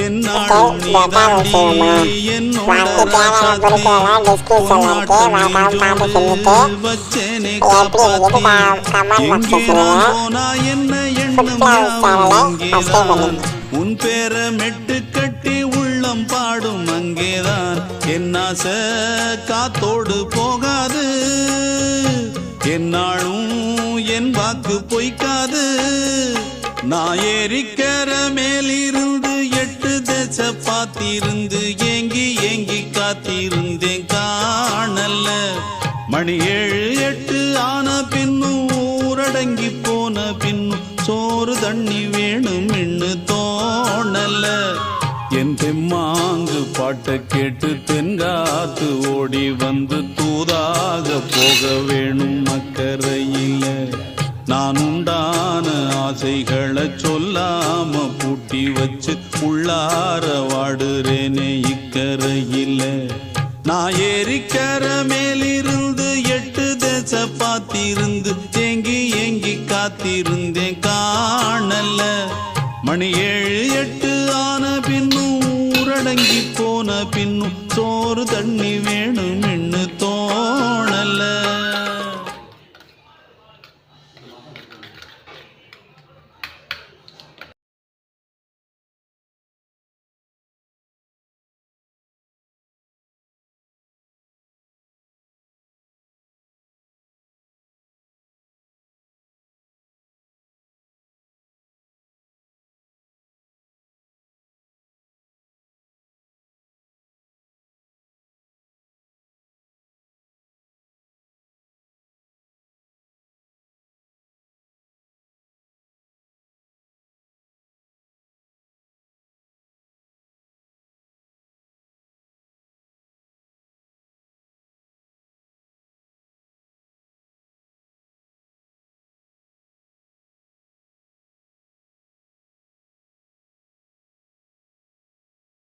என்னாலும் நீதாண்டி என்னோட வச்சேனே காப்பாத்தி எங்கே நான் போனா என்ன எண்ணம் அங்கேதான் உன் பேர மெட்டு கட்டி உள்ளம் பாடும் அங்கேதான் என் ஆசை காத்தோடு போகாது என்னாலும் என் வாக்கு பொய்க்காது நான் ஏறிக்கிற மேலிருந்து 8 தேச பார்த்திருந்து ஏங்கி ஏங்கி காத்திருந்தேன் காணல மணி 7 8 ஆன பின்னும் ஊரடங்கி போன பின்னும் சோறு தண்ணி வேணும் இன்னு தோணல என் தெம்மாங்கு பாட்டை கேட்டு தென்காத்து ஓடி வந்து தூதாக போக வேணும் அக்கறையில நான் உண்டான ஆசைகளை சொல்லாம பூட்டி வச்சு உள்ளார வாடுறேனே இக்கரையில நான் ஏறிக்கிற மேலிருந்து 8 தேச பார்த்திருந்து ஏங்கி ஏங்கி காத்திருந்தேன் காணல மணி 7 8 ஆன பின்னும் ஊரடங்கி போன பின்னும் சோறு தண்ணி வேணும் இன்னு